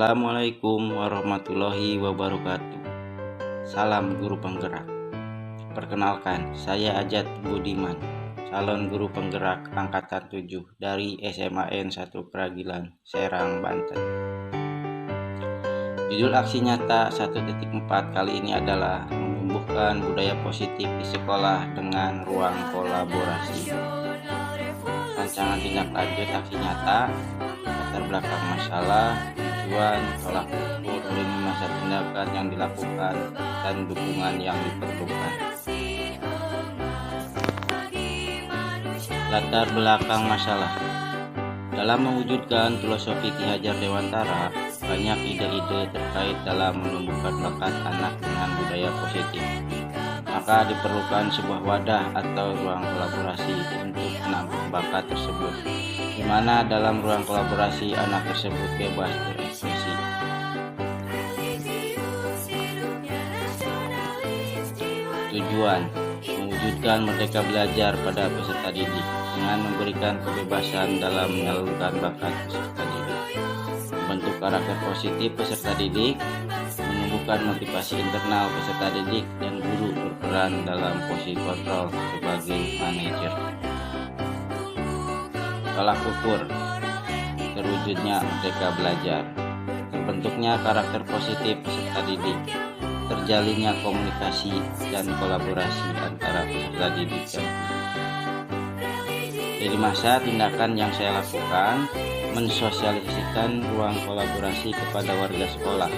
Assalamualaikum warahmatullahi wabarakatuh. Salam guru penggerak. Perkenalkan, saya Ajat Budiman, calon guru penggerak angkatan 7 dari SMAN 1 Keragilan, Serang, Banten. Judul aksi nyata 1.4 kali ini adalah menumbuhkan budaya positif di sekolah dengan ruang kolaborasi. Rancangan tindak lanjut aksi nyata, latar belakang masalah, tujuan, tolak ukur, lini masa tindakan yang dilakukan, dan dukungan yang diperlukan. Latar belakang masalah. Dalam mewujudkan filosofi Ki Hajar Dewantara, banyak ide-ide terkait dalam menumbuhkan bakat anak dengan budaya positif. Maka diperlukan sebuah wadah atau ruang kolaborasi untuk menampung bakat tersebut, di mana dalam ruang kolaborasi anak tersebut bebas berekspresi. Tujuan: mewujudkan merdeka belajar pada peserta didik dengan memberikan kebebasan dalam menyalurkan bakat peserta didik, membentuk karakter positif peserta didik, menumbuhkan motivasi internal peserta didik, dan guru berperan dalam posisi kontrol sebagai manajer. Tolak ukur: terwujudnya merdeka belajar, terbentuknya karakter positif peserta didik, terjalinnya komunikasi dan kolaborasi antara peserta didik dan guru. Jadi masa tindakan yang saya lakukan, mensosialisasikan ruang kolaborasi kepada warga sekolah,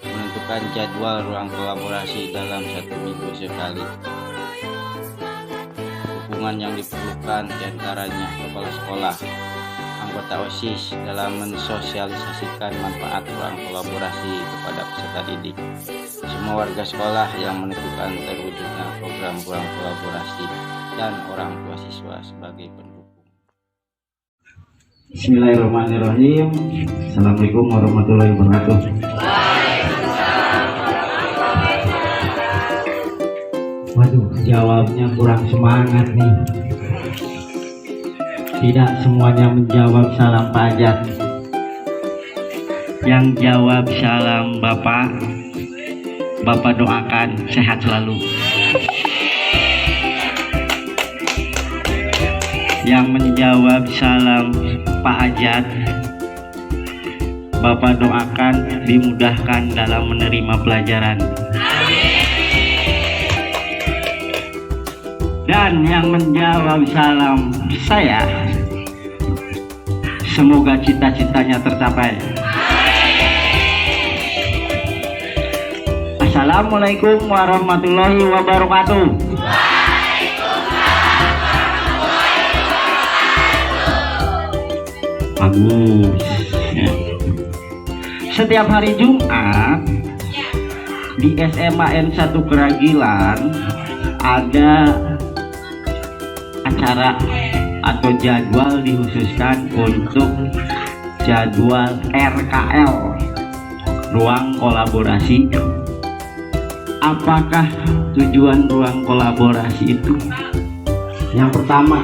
menentukan jadwal ruang kolaborasi dalam 1 minggu sekali. Dukungan yang diperlukan diantaranya kepala sekolah, anggota OSIS dalam mensosialisasikan manfaat ruang kolaborasi kepada peserta didik, semua warga sekolah yang menentukan terwujudnya program ruang kolaborasi, dan orang tua siswa sebagai pendukung. Bismillahirrahmanirrahim. Assalamualaikum warahmatullahi wabarakatuh. Waduh, jawabnya kurang semangat nih. Tidak semuanya menjawab salam Pak Ajat. Yang jawab salam Bapak, Bapak doakan sehat selalu. Yang menjawab salam Pak Ajat, Bapak doakan dimudahkan dalam menerima pelajaran. Dan yang menjawab salam saya, semoga cita-citanya tercapai. Assalamualaikum warahmatullahi wabarakatuh. Bagus. Setiap hari Jumat di SMAN 1 Keragilan ada acara atau jadwal dikhususkan untuk jadwal RKL, ruang kolaborasi. Apakah tujuan ruang kolaborasi itu? Yang pertama,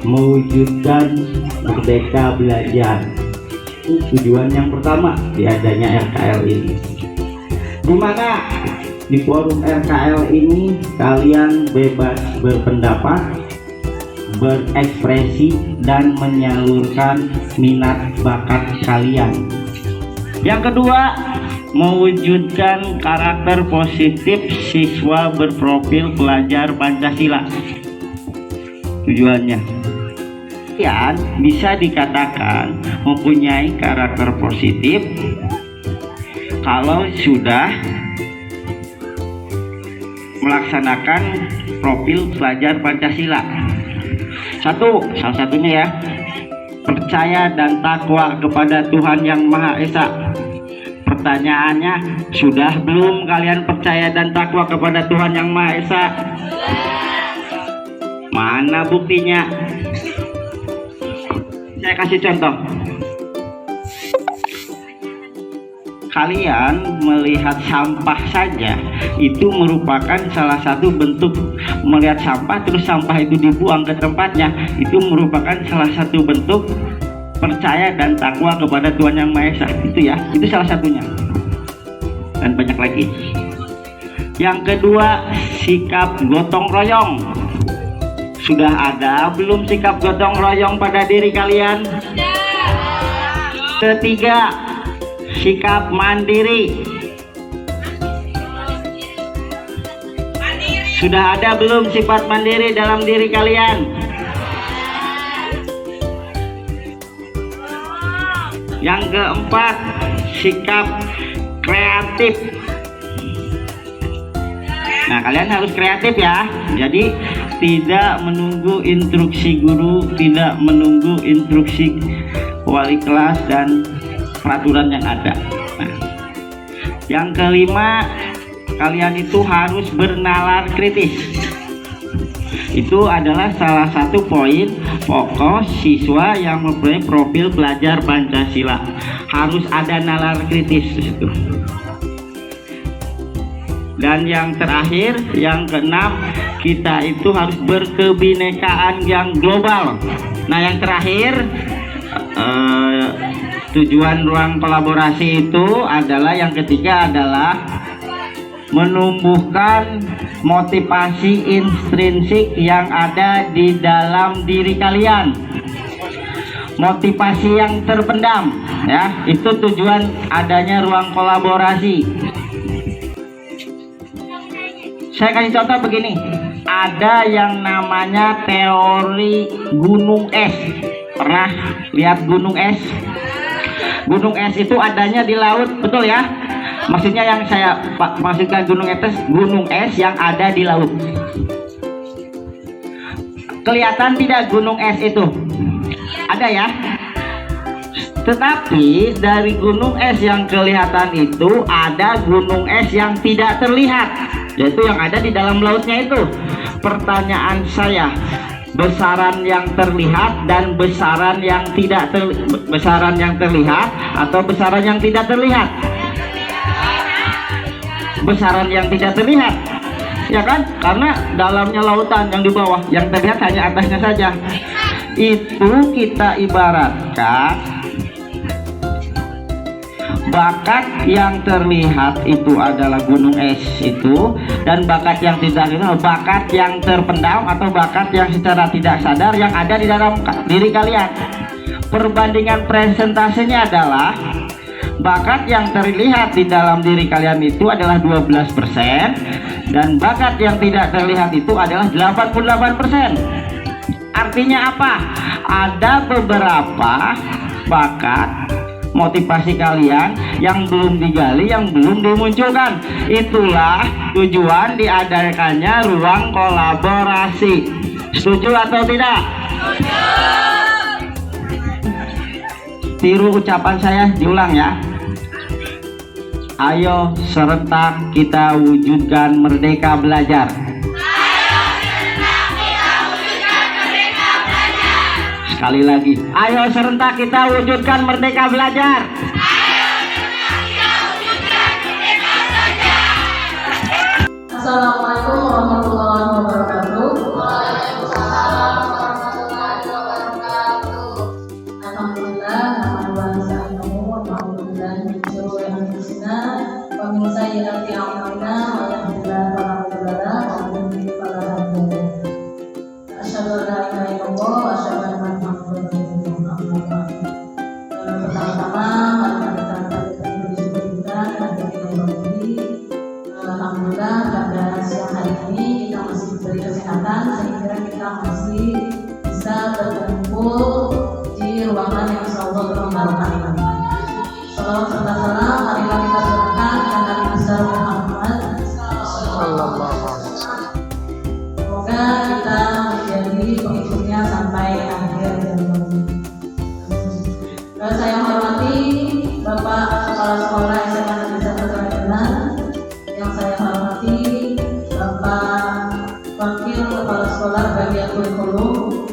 mewujudkan merdeka belajar. Tujuan yang pertama diadanya RKL ini, di mana di forum RKL ini kalian bebas berpendapat, berekspresi, dan menyalurkan minat bakat kalian. Yang kedua, mewujudkan karakter positif siswa berprofil pelajar Pancasila. Tujuannya, kalian bisa dikatakan mempunyai karakter positif kalau sudah melaksanakan profil pelajar Pancasila. Salah satunya ya, percaya dan takwa kepada Tuhan Yang Maha Esa. Pertanyaannya, sudah belum kalian percaya dan takwa kepada Tuhan Yang Maha Esa? Mana buktinya? Saya kasih contoh. Kalian melihat sampah saja itu merupakan salah satu bentuk melihat sampah, terus sampah itu dibuang ke tempatnya, itu merupakan salah satu bentuk percaya dan takwa kepada Tuhan Yang Maha Esa. Itu ya, itu salah satunya. Dan banyak lagi. Yang kedua, sikap gotong royong. Sudah ada belum sikap gotong royong pada diri kalian? Ketiga, sikap mandiri. Sudah ada belum sifat mandiri dalam diri kalian? Yang keempat, sikap kreatif. Nah, kalian harus kreatif ya. Jadi tidak menunggu instruksi guru, tidak menunggu instruksi wali kelas dan peraturan yang ada. Nah, yang kelima, kalian itu harus bernalar kritis. Itu adalah salah satu poin pokok siswa yang mempunyai profil belajar Pancasila. Harus ada nalar kritis di situ. Dan yang terakhir, yang keenam, kita itu harus berkebinekaan yang global. Nah, yang terakhir, tujuan ruang kolaborasi itu adalah, yang ketiga adalah menumbuhkan motivasi intrinsik yang ada di dalam diri kalian. Motivasi yang terpendam, ya, itu tujuan adanya ruang kolaborasi. Saya kasih contoh begini, ada yang namanya teori gunung es. Pernah lihat gunung es? Gunung es itu adanya di laut, betul ya? Maksudnya yang saya maksudkan gunung es yang ada di laut. Kelihatan tidak gunung es itu? Ada ya? Tetapi dari gunung es yang kelihatan itu ada gunung es yang tidak terlihat, yaitu yang ada di dalam lautnya itu. Pertanyaan saya, besaran yang terlihat dan besaran yang tidak besaran yang terlihat atau besaran yang tidak terlihat? Besaran yang tidak terlihat, ya kan? Karena dalamnya lautan, yang di bawah, yang terlihat hanya atasnya saja. Itu kita ibaratkan bakat yang terlihat itu adalah gunung es itu, dan bakat yang tidak terlihat, bakat yang terpendam atau bakat yang secara tidak sadar yang ada di dalam diri kalian. Perbandingan presentasinya adalah bakat yang terlihat di dalam diri kalian itu adalah 12% dan bakat yang tidak terlihat itu adalah 88%. Artinya apa? Ada beberapa bakat motivasi kalian yang belum digali, yang belum dimunculkan. Itulah tujuan diadakannya ruang kolaborasi. Setuju atau tidak? Tiru ucapan saya, diulang ya. Ayo serentak kita wujudkan merdeka belajar. Sekali lagi, ayo serentak kita wujudkan merdeka belajar. Assalamualaikum warahmatullahi wabarakatuh. Alhamdulillah, pada siang hari ini kita masih diberi kesehatan sehingga kita masih bisa berkumpul di ruangan yang insyaallah berbarokah ini. Salawat serta salam marilah kita serahkan kepada Nabi besar Muhammad sallallahu alaihi wasallam. Semoga kita menjadi pengikutnya sampai akhir zaman. Saya hormati Bapak Kepala Sekolah SMA Negeri 1 Keranjenan, yang saya hormati Bapak Wakil Kepala Sekolah Bagian Kurikulum,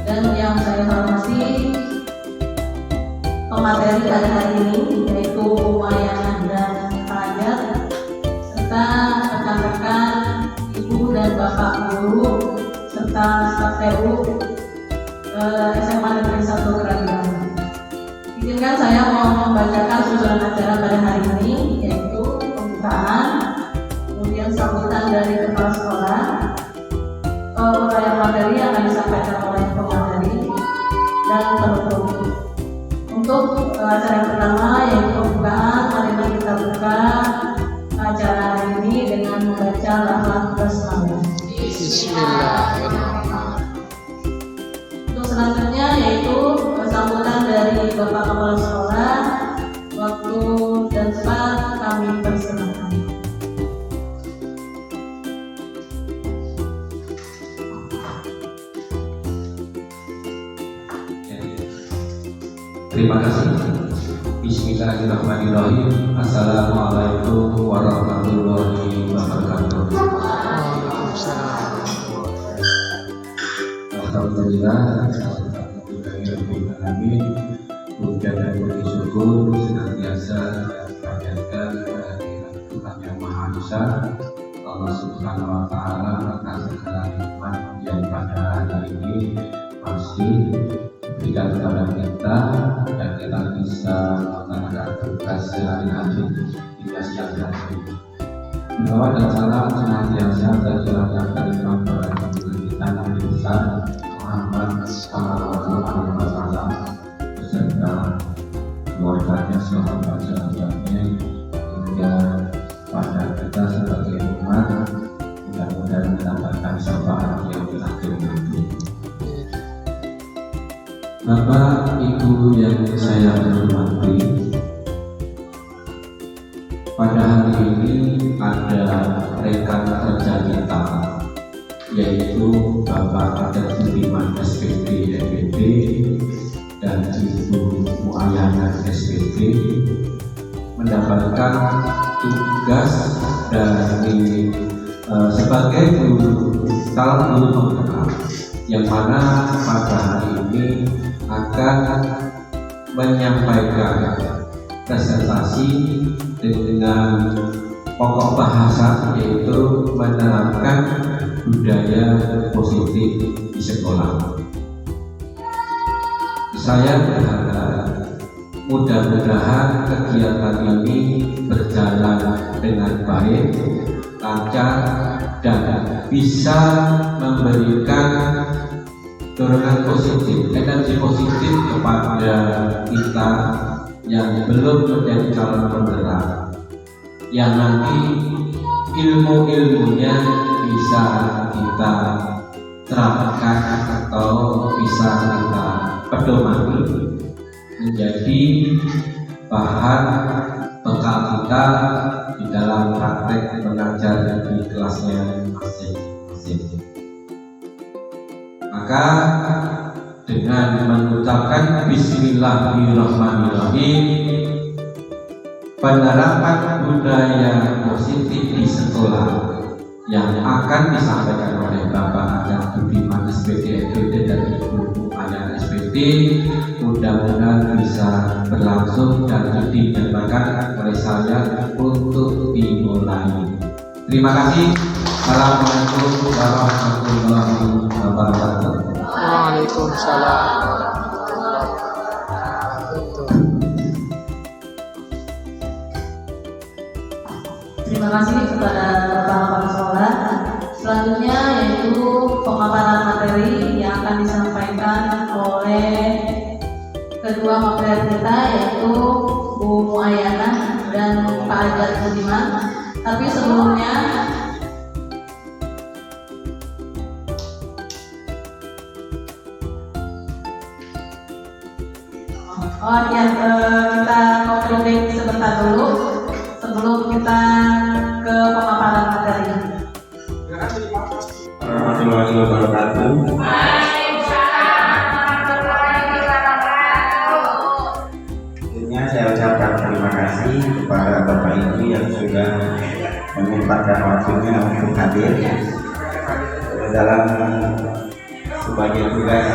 dan yang saya hormati pemateri hari ini yaitu Umayana dan pelajar, serta rekan-rekan ibu dan bapak guru serta staf TU SMA Negeri 1 Keranjenan. acara yang pertama yaitu pembukaan. Marilah kita buka acara hari ini dengan membaca lafaz basmalah. Bismillahirrahmanirrahim. Untuk selanjutnya yaitu sambutan dari Bapak Kepala Sekolah. Waktu dan tempat kami persilakan. Terima kasih. Bismillahirrahmanirrahim. Assalamualaikum warahmatullahi wabarakatuh. Waalaikumsalam. Alhamdulillah. Alhamdulillahirrahmanirrahim. Puja dan puji syukur senantiasa dipanjatkan kehadiran Tuhan Yang Maha Esa, Allah Subhanahu Wa Taala, atas segala nikmat yang pada hari ini masih berikan kepada kita dan kita bisa melaksanakan tugas sehari-hari hingga siang hari. Salawat dan salam senantiasa tercurahkan dari kepada kita Nabi besar Muhammad Sallallahu Alaihi Wasallam beserta keluarganya, sahabat-sahabatnya hingga pada kita sebagai umat, mudah-mudahan mendapatkan syafaat yang terakhir nanti. Bapak Ibu yang saya hormati, pada hari ini ada rekan kerja kita, yaitu Bapak Adat Budiman SPT FBD dan Ibu Muayyana SPT, mendapatkan tugas dari sebagai calon guru penggerak, yang mana pada hari ini akan menyampaikan presentasi dengan pokok bahasa, yaitu menerapkan budaya positif di sekolah. Saya berharap mudah-mudahan kegiatan ini berjalan dengan baik, lancar, dan bisa memberikan dorongan positif, energi positif kepada kita yang belum menjadi calon penggerak, yang nanti ilmu-ilmunya bisa kita terapkan atau bisa kita pedomani menjadi bahan bekal kita di dalam praktek mengajar di kelasnya masing-masing. Maka dengan mengucapkan Bismillahirrahmanirrahim, penerapan budaya positif di sekolah yang akan disampaikan oleh Bapak Adat Budiman SPT dan Ibu Muayyana SPT mudah-mudahan bisa berlangsung dan dinyatakan oleh saya untuk dimulai. Terima kasih. Assalamualaikum warahmatullahi wabarakatuh. Waalaikumsalam. Terima kasih kepada Bapak Kepala Sekolah. Selanjutnya yaitu pemaparan materi yang akan disampaikan oleh kedua mempelai kita, yaitu Bu Muayyana dan Pak Adat Budiman. Tapi sebelumnya kita ngopi break sebentar dulu sebelum kita ke pemaparan materi. Warahmatullahi wabarakatuh. Tentunya saya ucapkan terima kasih kepada Bapak Ibu yang sudah menyempatkan waktunya untuk hadir dalam sebagai tugas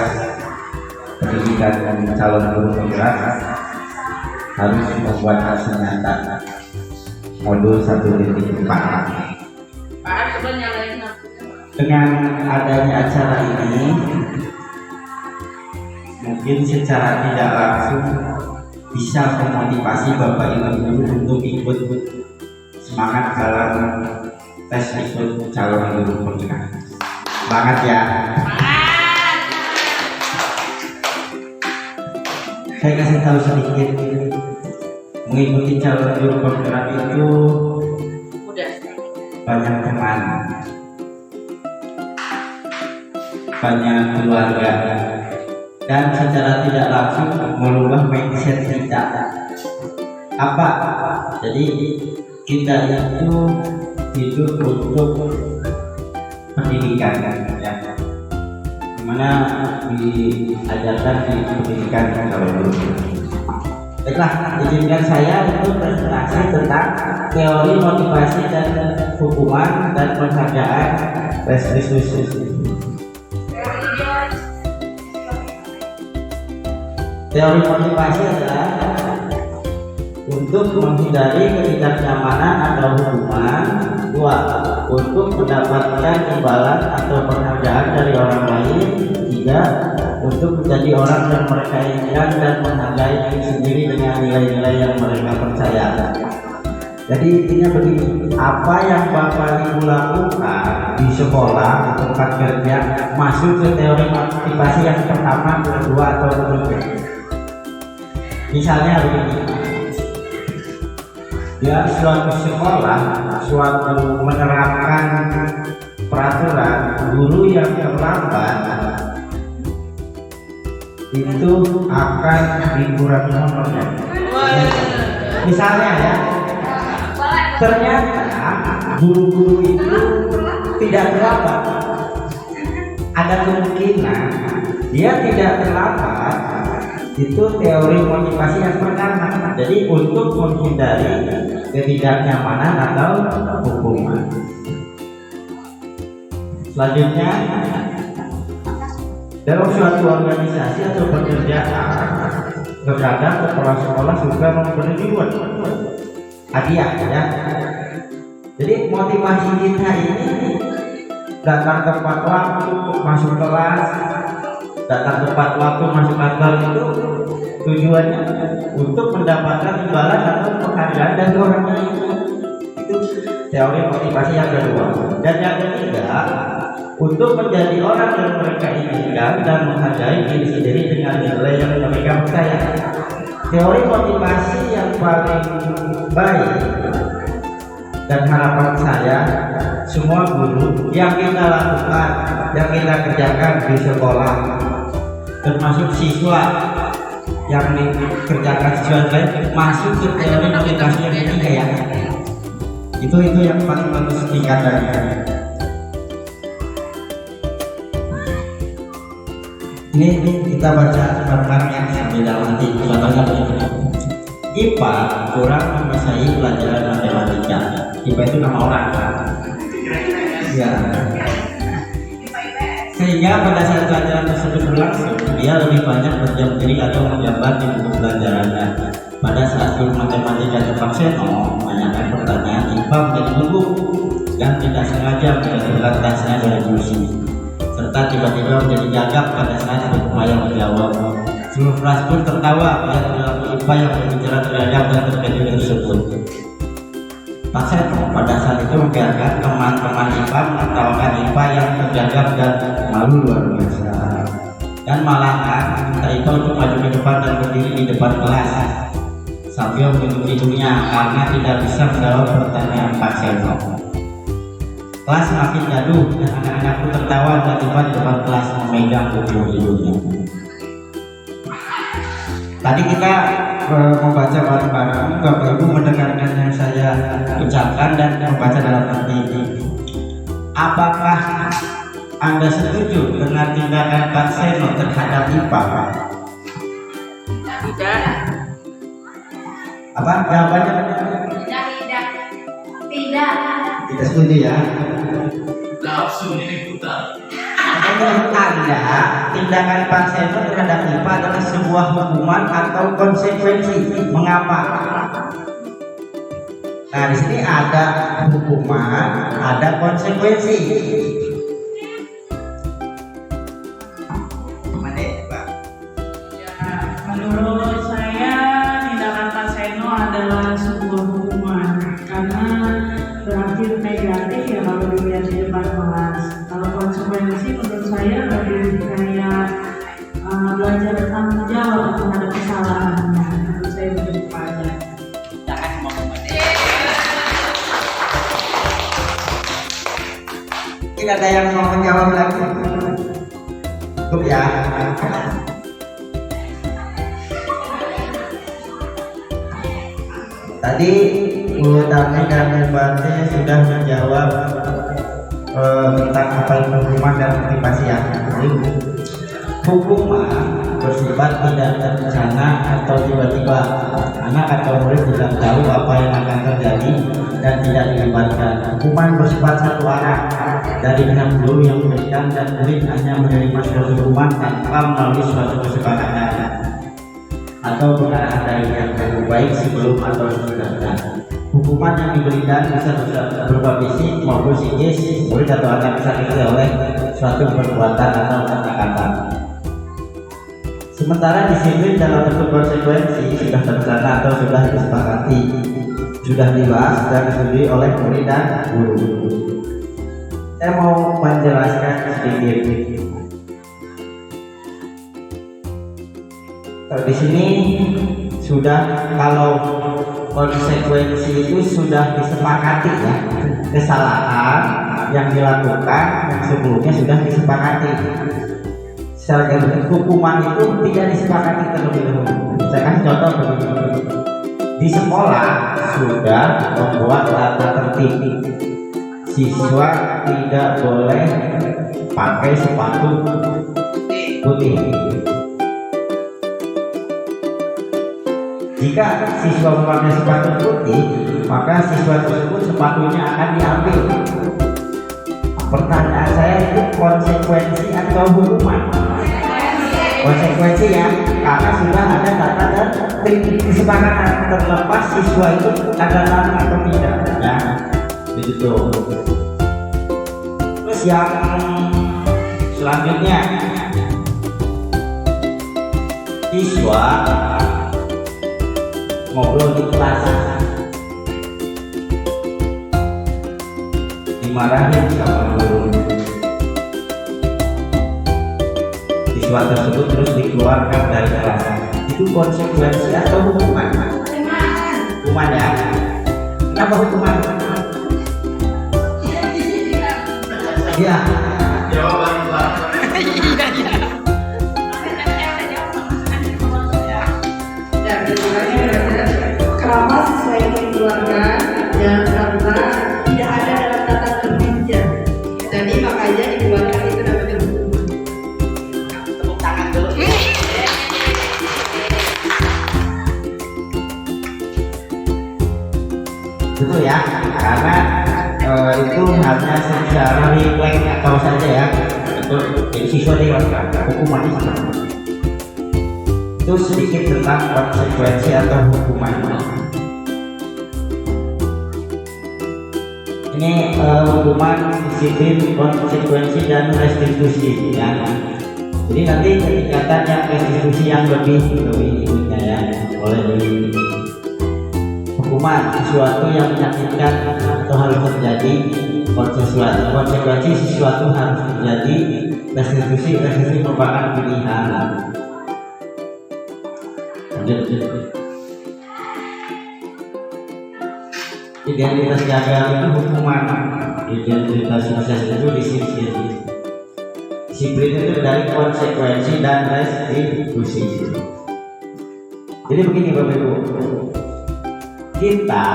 pendidikan calon guru penggerak harus membuat hasil nyata modul 1.4. Dengan adanya acara ini, mungkin secara tidak langsung bisa memotivasi Bapak Ibu guru untuk ikut semangat dalam tes ikut calon guru penggerak. Semangat ya! Saya kasih tahu sedikit mengikuti jalur guru penggerak itu banyak teman, banyak keluarga, dan secara tidak langsung merubah mindset kita. Apa? Jadi kita itu hidup untuk pendidikan, ya. Dimana diajarkan di pendidikan kalau dulu. Baiklah, izinkan saya untuk presentasi tentang teori motivasi dan hukuman dan penghargaan restitusi. Teori motivasi adalah untuk menghindari ketidaknyamanan atau hukuman. 2. Untuk mendapatkan imbalan atau penghargaan dari orang lain. 3. Untuk menjadi orang yang mereka inginkan dan menghargai diri sendiri dengan nilai-nilai yang mereka percaya. Jadi intinya begini, apa yang Bapak Ibu lakukan di sekolah, di tempat kerja, masuk ke teori motivasi yang pertama, kedua, atau ketiga. Misalnya begini, ya, suatu sekolah, suatu menerapkan peraturan, guru yang terlambat itu akan dikurangi honornya. Misalnya ya, ternyata guru-guru itu tidak terlambat. Ada kemungkinan dia tidak terlambat. Itu teori motivasi yang pertama. Jadi untuk menghindari ketidaknyamanan atau hukuman. Selanjutnya, dalam suatu organisasi atau pekerjaan, terkadang kepala sekolah juga memberi reward, hadiah, ya. Jadi motivasi kita ini datang tepat waktu masuk kelas, datang tepat waktu masuk kantor itu tujuannya untuk mendapatkan imbalan atau penghargaan dari orang lain. Itu teori motivasi yang kedua. Dan yang ketiga, untuk menjadi orang yang mereka inginkan dan menghargai diri sendiri dengan nilai yang mereka percaya. Teori motivasi yang paling baik dan harapan saya, semua guru yang kita lakukan, yang kita kerjakan di sekolah, termasuk siswa yang dikerjakan siswa lain, masuk ke teori motivasi yang ketiga, ya. Itu yang paling bagus dikatakan. Ini kita baca barang yang sambil dalam hati. Contohnya begini, IPA kurang menguasai pelajaran matematika. IPA itu nama orang, ya. Sehingga pada saat pelajaran tersebut berlangsung, dia lebih banyak berdiam diri atau menggambar di buku pelajarannya. Pada saat guru matematika terpaksa menanyakan pertanyaan, IPA menjadi gugup dan tidak sengaja menjatuhkan tasnya dari kursi, serta tiba-tiba menjadi gagap pada saat berupaya menjawab. Seluruh kelas pun tertawa melihat perilaku IPA yang berbicara terhadap dan terkejut tersebut. Pak Seno pada saat itu membiarkan teman-teman IPA menertawakan IPA yang tergagap dan malu luar biasa. Dan malahan minta IPA untuk maju ke depan dan berdiri di depan kelas sambil menunjuk hidungnya karena tidak bisa menjawab pertanyaan Pak Seno. Kelas semakin gaduh dan anak-anak pun tertawa dan tiba di depan kelas memegang ujung hidungnya. Tadi kita membaca bareng-bareng, Bapak Ibu mendengarkan yang saya ucapkan dan membaca dalam hati ini. Apakah Anda setuju dengan tindakan Pak Seno terhadap IPA? Tidak. Apa jawabannya? Tidak. Tidak setuju, ya. Langsung ini putar. Menurut Anda, tindakan Pak Seno terhadap IPA adalah sebuah hukuman atau konsekuensi? Mengapa? Nah, di sini ada hukuman, ada konsekuensi. Menurut saya tindakan Pak Seno adalah sebuah hukuman karena berakhir negatif ya kalau dilihat di depan kelas. Kalau konsekuensi menurut saya lebih kayak belajar tanggung jawab terhadap kesalahannya. Menurut saya begitu aja. Tidak ada yang mau menjawab lagi. Cukup ya. Tadi Bu Tami dan Bu Bante sudah menjawab tentang apa itu hukuman dan motivasi ya. Jadi, hukuman bersifat tidak terencana atau tiba-tiba. Anak atau murid tidak tahu apa yang akan terjadi dan tidak dilibatkan. Hukuman bersifat satu arah dari pihak guru yang memberikan dan murid hanya menerima suatu hukuman tanpa melalui suatu kesepakatan atau berarah dari yang lebih baik sebelum atau sesudahnya. Hukuman yang diberikan bisa berupa fisik maupun psikis. Murid atau anak disakiti oleh suatu perbuatan atau kata-kata. Sementara disiplin dalam bentuk konsekuensi sudah terencana atau sudah disepakati, sudah dibahas dan disetujui oleh murid dan guru. Saya mau menjelaskan sedikit. Di sini sudah, kalau konsekuensi itu sudah disepakati ya, kesalahan yang dilakukan yang sebelumnya sudah disepakati. Secara hukuman itu tidak disepakati terlebih dahulu. Saya kasih contoh begini. Di sekolah sudah membuat tata tertib, siswa tidak boleh pakai sepatu putih. Jika siswa memakai sepatu putih, maka siswa tersebut sepatunya akan diambil. Pertanyaan saya, itu konsekuensi atau hukuman? Konsekuensi ya, karena sudah ada tata dan kesepakatan, terlepas siswa itu ada larang atau tidak ya, begitu. Terus yang selanjutnya, siswa ngobrol di kelas, dimarahin sama guru, siswa tersebut terus dikeluarkan dari kelas. Itu konsekuensi atau hukuman? Hukuman ya. Kenapa hukuman? Iya. Jawaban Kenapa siswa itu dikeluarkan? Ya karena tidak ada dalam tata tertibnya. Jadi makanya dikeluarkan, itu namanya hukuman. Tepuk tangan dulu. Betul ya, karena itu hanya secara refleks atau saja ya. Itu siswa dikeluarkan, hukuman itu. Itu sedikit tentang konsekuensi atau hukuman. Ini hukuman, disiplin, konsekuensi dan restitusi ya. Jadi nanti ketingkatan yang restitusi yang lebih ikutnya ya, oleh di hukuman sesuatu yang menyakitkan atau harus terjadi, konsekuensi sesuatu harus terjadi, restitusi merupakan pilihan. Identitas gagal itu hukuman, identitas sukses itu disiplin. Disiplin itu dari konsekuensi dan restitusi. Jadi begini Bapak Ibu, kita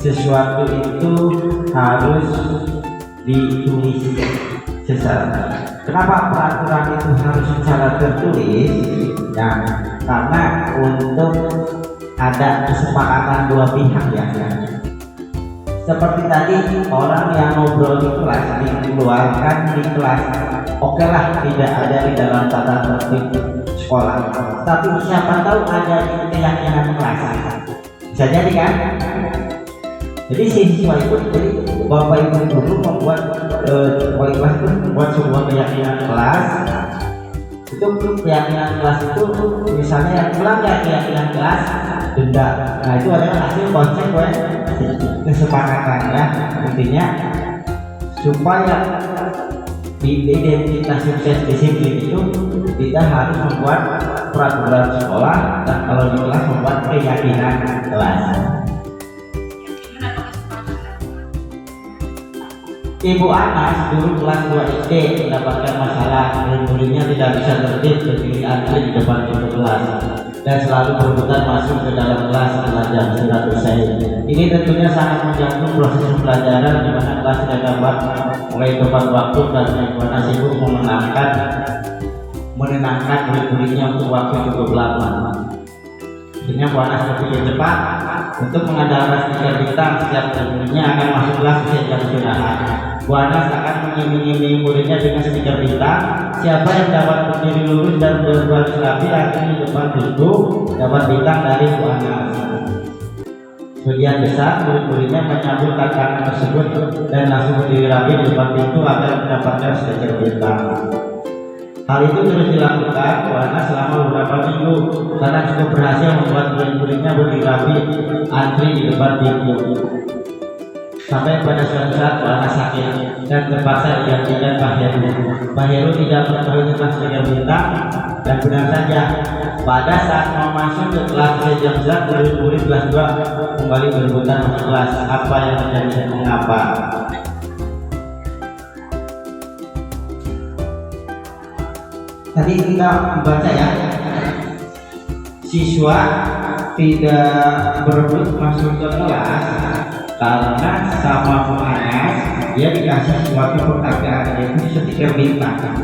sesuatu itu harus ditulis secara. Kenapa peraturan itu harus secara tertulis? Ya, karena untuk ada kesepakatan dua pihak ya. Seperti tadi orang yang ngobrol di kelas dikeluarkan di kelas, oke lah, tidak ada di dalam tata tertib sekolah. Tapi siapa tahu ada di keyakinan kelas, bisa jadi kan? Jadi siswa itu, jadi bapak ibu guru membuat kelas itu membuat sebuah keyakinan kelas. Itu keyakinan kelas itu misalnya yang melanggar keyakinan kelas denda. Nah itu adalah hasil konsekuensi kesepakatan ya. Intinya supaya di identitas sukses disiplin itu kita harus membuat peraturan sekolah, dan kalau di kelas membuat keyakinan kelas. Ibu Anas dulu kelas 2 SD mendapatkan masalah, murid-muridnya tidak bisa tertib berdiri antri di depan pintu kelas dan selalu berebutan masuk ke dalam kelas belajar surat usai. Ini tentunya sangat mengganggu proses pembelajaran di mana kelas tidak dapat mulai tepat waktu dan Ibu Anas sibuk menenangkan murid-muridnya untuk waktu cukup lama. Akhirnya Bu Anas berpikir cepat untuk mengandalkan stiker bintang setiap muridnya akan masuk kelas sejak istirahat. Bu Anas akan mengiming-iming muridnya dengan stiker bintang. Siapa yang dapat berdiri lurus dan berbaris rapi langsung di depan pintu dapat bintang dari Bu Anas. Sebagian besar murid-muridnya menyambut tantangan tersebut dan langsung berdiri rapi di depan pintu agar mendapatkan stiker bintang. Hal itu terus dilakukan Bu Anas selama beberapa minggu karena cukup berhasil membuat murid-muridnya berdiri rapi antri di depan pintu. Sampai pada suatu saat Bu Anas sakit dan terpaksa digantikan Pak Heru. Pak Heru tidak mengetahui tentang stiker bintang dan benar saja pada saat mau masuk ke kelas jam silat murid-murid kelas 2 kembali berebutan masuk kelas. Apa yang terjadi dan mengapa? Tadi kita membaca ya, siswa tidak berebut masuk ke kelas karena sama Bu Anas dia dikasih suatu penghargaan yaitu stiker bintang.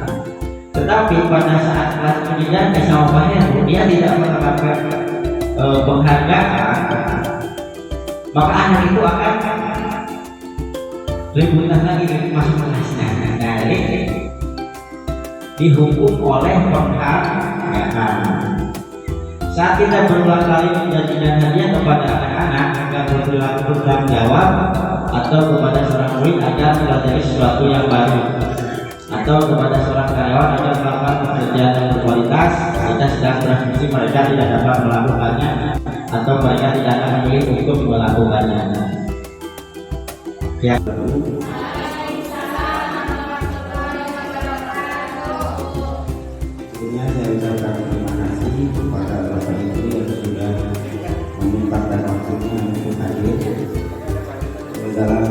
Tetapi pada saat kelas pendidikan sama Pak Heru dia tidak mendapatkan penghargaan, maka anak itu akan rebutan lagi masuk kelasnya. Nah, ini dihukum oleh penghargaan. Saat kita berulang kali menjanjikan hadiah kepada anak-anak agar berperilaku bertanggung jawab atau kepada seorang murid agar mempelajari sesuatu yang baru atau kepada seorang karyawan agar melakukan pekerjaan yang berkualitas, kita sedang berasumsi mereka tidak dapat melakukannya atau mereka tidak akan memilih untuk melakukannya. Ya. Saya ucapkan terima kasih kepada Bapak Ibu yang sudah menyempatkan waktunya untuk hadir dalam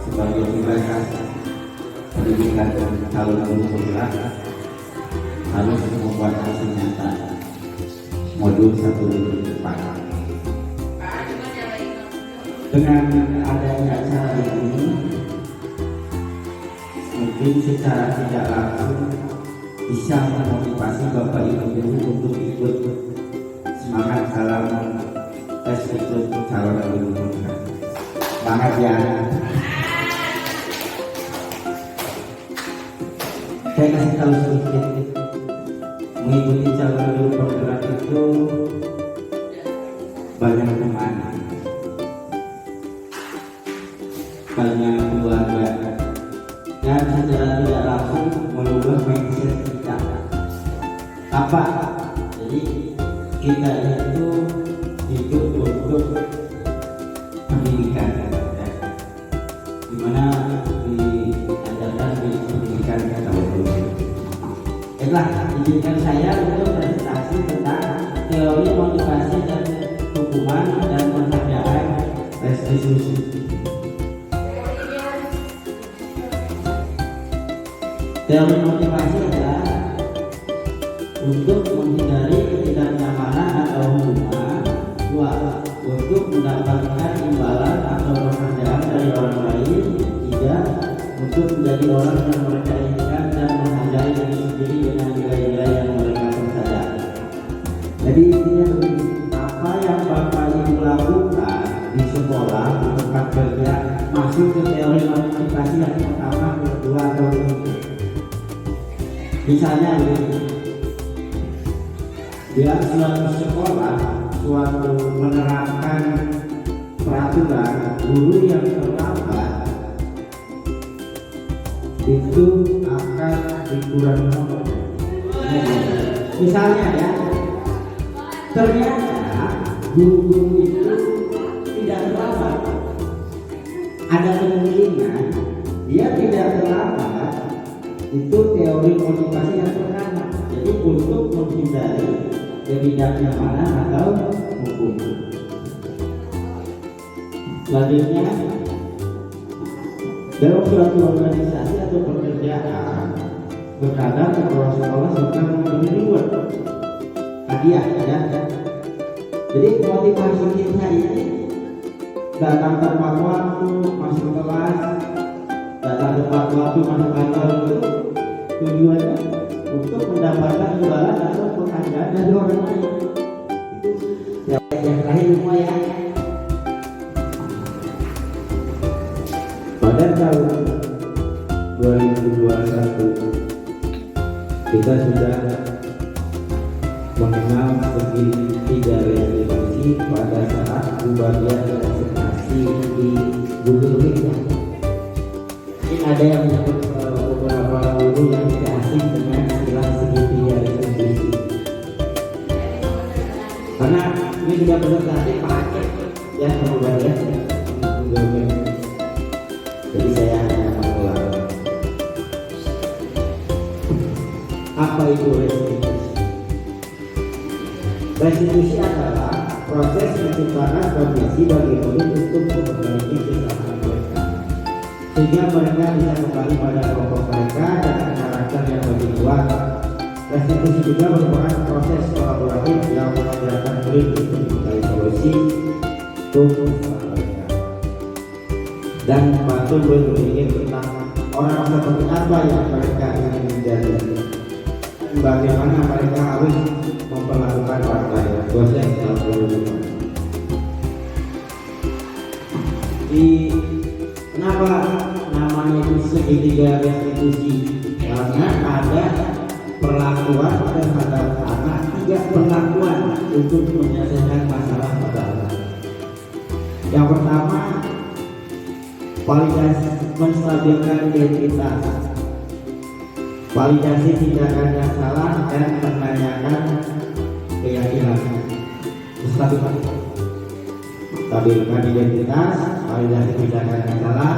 sebagai ibadah pendidikan tahun 2011 harus membuat hasil nyata modul 1 minggu depan. Dengan adanya acara ini mungkin secara tidak langsung bisa memotivasi Bapak Ibu guru untuk ikut semangat dalam tes ikut calon guru. Semangat ya. Saya kasih tahu sedikit, mengikuti calon guru penggerak itu banyak teman, banyak keluarga, dan secara tidak langsung mengubah mindset kita. Apa? Jadi kita itu hidup untuk pendidikan, dimana diajarkan di pendidikan kita dulu. Itulah izinkan saya untuk presentasi tentang teori motivasi dan hukuman dan penghargaan restitusi. Teori motivasi adalah untuk menghindari ketidaknyamanan atau hukuman. 2. Untuk mendapatkan imbalan atau penghargaan dari orang lain. 3. Untuk menjadi orang yang mereka inginkan dan menghargai diri sendiri dengan nilai-nilai yang mereka percaya. Jadi intinya begini, apa yang Bapak Ibu lakukan di sekolah, di tempat kerja, masuk ke teori motivasi yang pertama, kedua atau ketiga. Misalnya bila suatu sekolah menerapkan peraturan guru yang terlambat itu akan dikurangi nomor. Misalnya ya, ternyata guru-guru itu tidak terlambat. Ada kemungkinan dia tidak terlambat. Itu teori motivasi yang pertama. Jadi untuk menghindari ketidaknyamanan atau hukuman. Selanjutnya Dalam suatu organisasi atau pekerjaan, terkadang kepala sekolah suka memberi reward, hadiah ya. Jadi motivasi kita ini datang tepat waktu masuk kelas, datang tepat waktu masuk kantor itu tujuannya untuk mendapatkan imbalan atau penghargaan dari orang lain. Itu yang terakhir semua ya. Pada tahun 2021 kita sudah mengenal segitiga resiliensi pada saat pembagian presentasi di Google Meet. Ini ada yang menyebut beberapa guru yang tidak asing dengan istilah segitiga resiliensi, karena ini sudah presentasi pakai ya pembagian Google Meet. Jadi saya hanya mengulang apa itu restitusi. Restitusi adalah proses menciptakan kondisi bagi murid untuk memperbaiki kesalahan mereka, sehingga mereka bisa kembali pada kelompok mereka dengan karakter yang lebih kuat. Restitusi juga merupakan proses kolaboratif yang mengajarkan murid untuk mencari solusi untuk kesalahan mereka dan membantu murid berpikir tentang orang seperti apa yang mereka ingin menjadi, bagaimana mereka harus memperlakukan orang lain. Proses kenapa namanya itu segitiga restitusi? Karena ada perlakuan terhadap anak, tiga perlakuan untuk menyelesaikan masalah pada anak. Yang pertama, validasi menstabilkan identitas, validasi tindakan yang salah dan menanyakan keyakinan. Stabilkan identitas, validasi tindakan yang salah,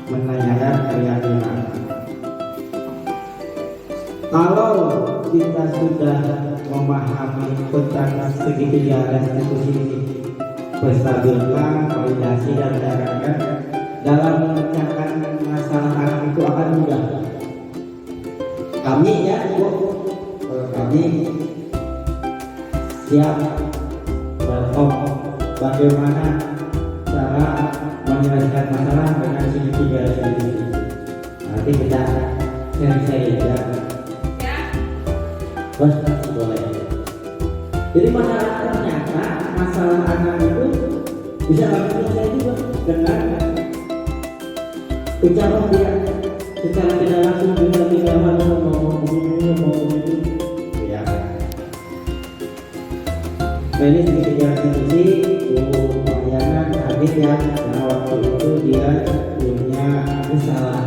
menanyakan keyakinan. Kalau kita sudah memahami tentang segitiga restitusi ini, menstabilkan, validasi dan menanyakan, dalam memecahkan masalah anak itu akan mudah. Kami ya, kami siap bagaimana cara menyelesaikan masalah dengan segitiga restitusi. Nanti kita share ya. Boleh. Jadi ternyata masalah anak itu bisa selesai juga dengan ucapan dia secara tidak langsung, juga tidak harus ngomong itu ya. Nah ini segitiga restitusi pelayanan adik ya. Nah waktu itu dia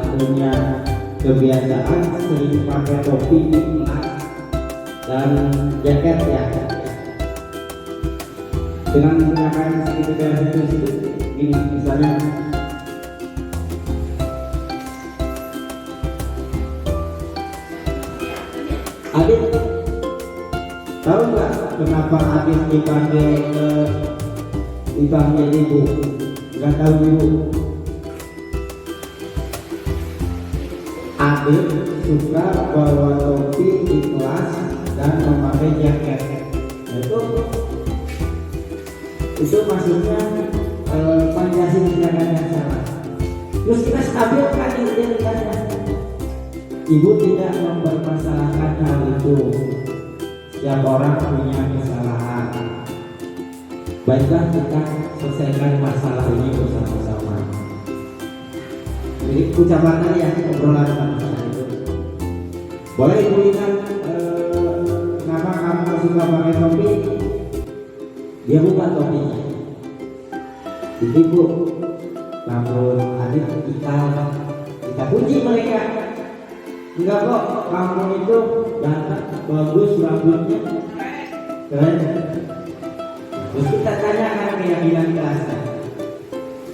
punya kebiasaan sering pakai topi dan jaket ya. Dengan menggunakan segitiga restitusi itu ini misalnya Adit, tahu nggak kenapa Adit dipanggil ibu? Nggak tahu ibu. Adit suka bawa topi di kelas dan memakai jaket. Itu maksudnya validasi tindakan yang salah. Terus kita stabilkan identitasnya. Ibu tidak mempermasalahkan hal itu. Setiap orang punya kesalahan. Baiklah kita selesaikan masalah ini bersama-sama. Jadi ucapan tadi ya, obrolan masalah itu. Boleh ibu lihat kenapa kamu suka pakai topi? Dia buka topinya. Ibu, namun Adit kita puji mereka. Enggak kok, kamu itu ganteng, bagus rambutnya, keren. Terus kita tanyakan keyakinan kelasnya.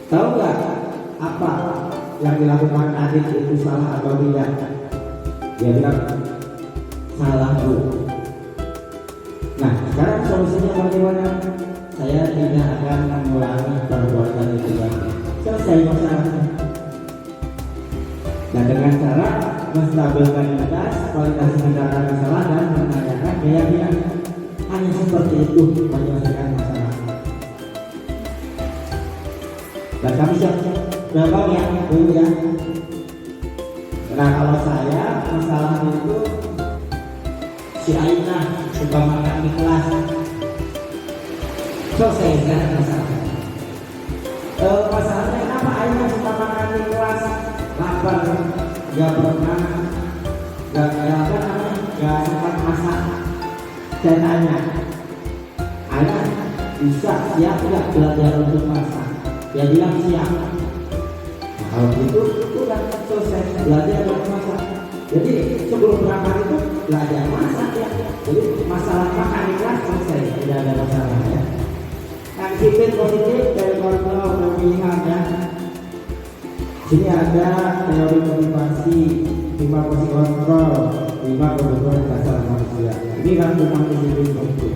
Tahu nggak apa yang dilakukan Adit itu salah atau tidak? Dia bilang salah bu. Nah sekarang solusinya bagaimana? Saya tidak akan mengulangi perbuatan itu lagi. Selesai masalahnya. Dan dengan cara menstabilkan kualitas kendaraan masalah dan menanyakan keyakinan. Hanya seperti itu menyelesaikan masalah. Dan kami siap berapa ya dulu ya. Nah kalau saya masalah itu si Aina suka makan di kelas, selesaikan masalah. Masalahnya kenapa Aina suka makan di kelas? Lapar, gak pernah, gak sempat masak. Saya tanya, Aina bisa siap nggak belajar untuk masak? Dia bilang siap. Nah, kalau gitu udah selesai belajar untuk masak. Jadi sebelum berangkat itu belajar masak ya. Jadi masalah makan di kelas selesai, tidak ada masalah ya. Yang sipil positif dari kontrol pemilihan ya. Sini ada teori motivasi, 5 posisi kontrol, 5 kebutuhan dasar manusia. Ini rangkuman disiplin positif.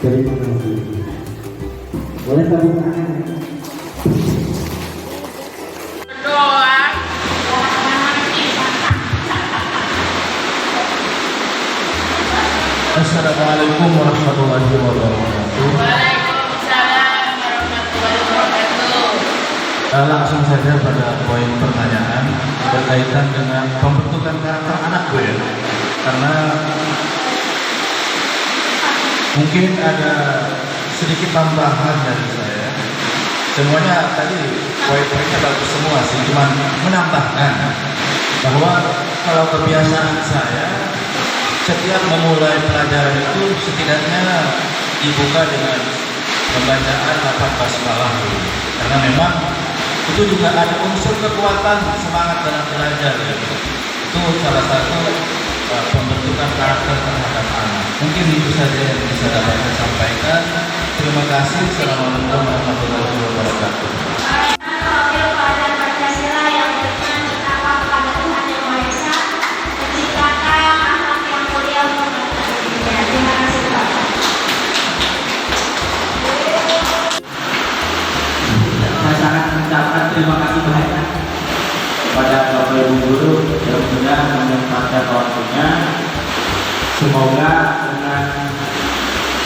Terima kasih. Boleh tepuk tangan. Assalamualaikum warahmatullahi wabarakatuh. Waalaikumsalam warahmatullahi wabarakatuh. Langsung saja pada poin pertanyaan berkaitan dengan pembentukan karakter anak Bu ya. Karena mungkin ada sedikit tambahan dari saya. Semuanya tadi poin-poinnya bagus semua sih, cuma menambahkan bahwa kalau kebiasaan saya setiap memulai pelajaran itu setidaknya dibuka dengan pembacaan 8 basmalah dulu. Karena memang itu juga ada unsur kekuatan semangat dalam belajar ya. Itu salah satu pembentukan karakter terhadap anak. Mungkin itu saja yang bisa dapat saya sampaikan. Terima kasih. Assalamualaikum warahmatullahi wabarakatuh. Saya sangat mengucapkan terima kasih banyak kepada Bapak Ibu Guru yang sudah menyempatkan waktunya. Semoga dengan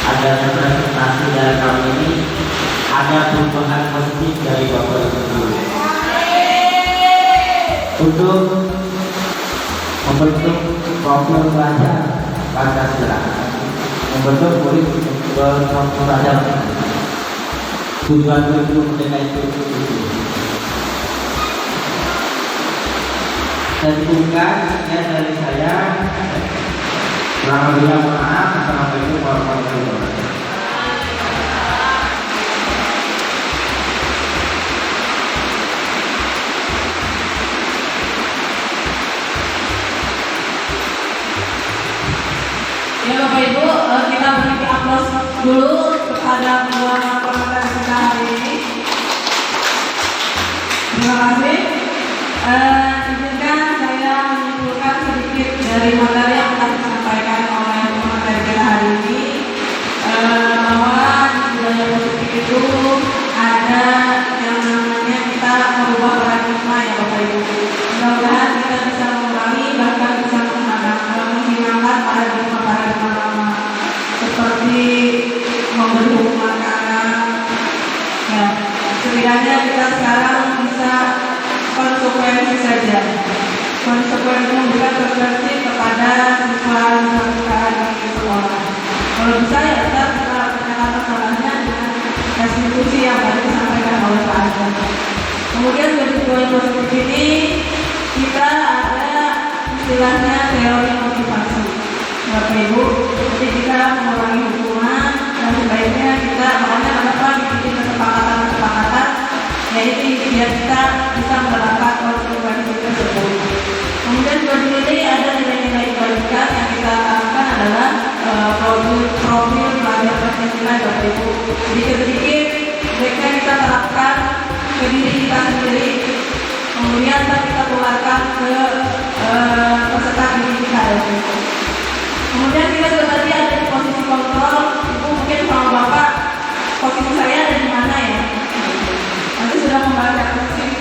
adanya presentasi dari kami ini ada perubahan positif dari Bapak Ibu Guru untuk membentuk profil pelajar Pancasila, membentuk murid berprofil. Tujuan kurikulum mereka itu dan bukan ya dari saya. Kurang lebihnya maaf. Assalamualaikum warahmatullahi wabarakatuh. Ya Bapak Ibu, kita beri aplaus dulu kepada kedua narasumber kita hari ini. Terima kasih. Izinkan saya menyimpulkan sedikit dari materi yang telah disampaikan oleh pemateri kita hari ini, bahwa di budaya positif itu ada yang namanya kita merubah paradigma ya Bapak Ibu. Mudah-mudahan kita bisa mengurangi bahkan bisa menghilangkan paradigma lama seperti memberi hukuman ke anak. Ya, setidaknya kita sekarang bisa konsekuensi saja. Konsekuensi memberikan konsekuensi kepada siswa-siswa kita di sekolah. Kalau bisa ya kita menyelesaikan masalahnya dengan restitusi yang tadi disampaikan oleh Pak Azhar. Kemudian dari dua positif ini kita ada istilahnya teori motivasi. Bapak Ibu, jadi kita mengurangi hukuman dan sebaiknya kita makanya kenapa bikin kesepakatan yaitu biar kita bisa menerapkan konsekuensi tersebut. Kemudian ini ada nilai-nilai kebaikan yang kita lakukan adalah profil pelajar Pancasila Bapak Ibu. Sedikit-sedikit mereka kita terapkan ke diri kita sendiri. Kemudian kita tularkan ke peserta didik kita. Kemudian kita juga tadi ada di posisi kontrol. Ibu mungkin sama Bapak posisi saya ada di mana ya? Nanti sudah membaca posisi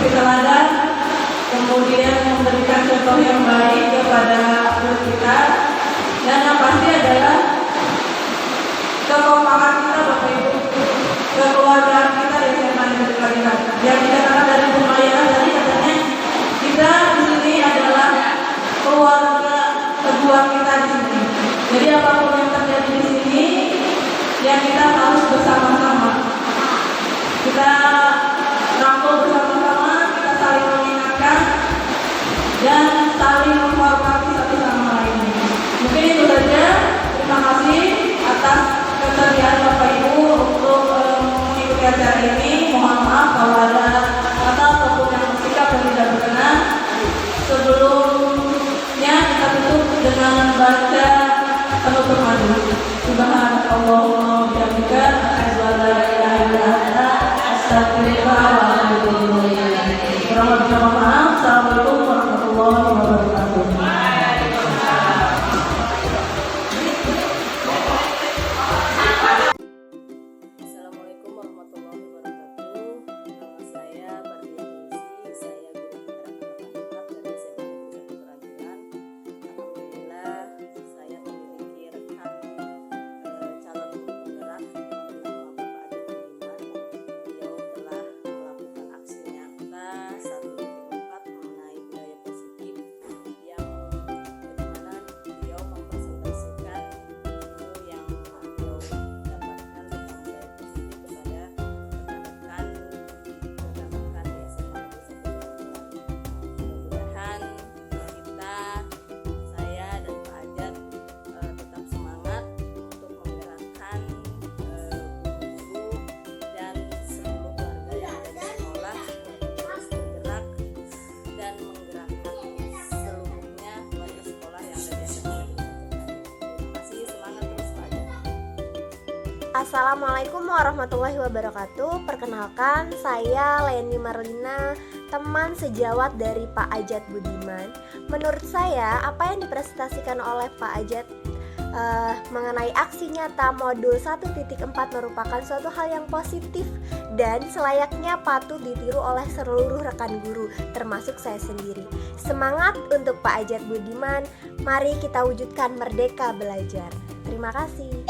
memberi teladan, kemudian memberikan contoh yang baik kepada murid kita, dan yang pasti adalah kekompakan kita Bapak Ibu, kekeluargaan kita di SMA Negeri Kalihat. Yang dikatakan dari pembayaran tadi katanya kita di sini adalah keluarga kedua kita di sini. Jadi apapun yang terjadi di sini, ya kita harus bersama-sama. Kita rangkul bersama-sama, kita saling mengingatkan dan saling menghormati satu sama lain. Mungkin itu saja. Terima kasih atas kesediaan Bapak Ibu untuk mengikuti acara ini. Mohon maaf kalau ada kata ataupun yang bersikap yang tidak berkenan. Sebelumnya kita tutup dengan baca penutup majelis. Subhanallah bihamdika asyhadu an la ilaha illa anta astaghfiruka wa atubu ilaik. Kurang lebih mohon maaf. Assalamualaikum warahmatullahi wabarakatuh. Assalamualaikum warahmatullahi wabarakatuh. Nama saya Bardi Isi, saya guru penggerak dari SMA Negeri 1 Kerantilan. Alhamdulillah saya memiliki rekan calon guru penggerak yang bernama Bapak Ajat Budiman. Beliau telah melakukan aksi nyata 1.4 mengenai budaya positif yang dimana beliau mempresentasikan ilmu yang beliau dapatkan tentang budaya positif kepada rekan-rekan di SMA Negeri 1 Kerantilan. Mudah-mudahan kita, saya dan Pak Ajat tetap semangat untuk menggerakkan guru dan seluruh warga yang ada di sekolah untuk terus bergerak dan menggerakkan seluruhnya warga sekolah yang ada di SMA Negeri 1 Kerantilan. Terima kasih, semangat terus Pak Ajat. Assalamualaikum warahmatullahi wabarakatuh. Perkenalkan, saya Leni Marlina, teman sejawat dari Pak Ajat Budiman. Menurut saya, apa yang dipresentasikan oleh Pak Ajat mengenai aksi nyata modul 1.4 merupakan suatu hal yang positif dan selayaknya patut ditiru oleh seluruh rekan guru, termasuk saya sendiri. Semangat untuk Pak Ajat Budiman, mari kita wujudkan merdeka belajar. Terima kasih.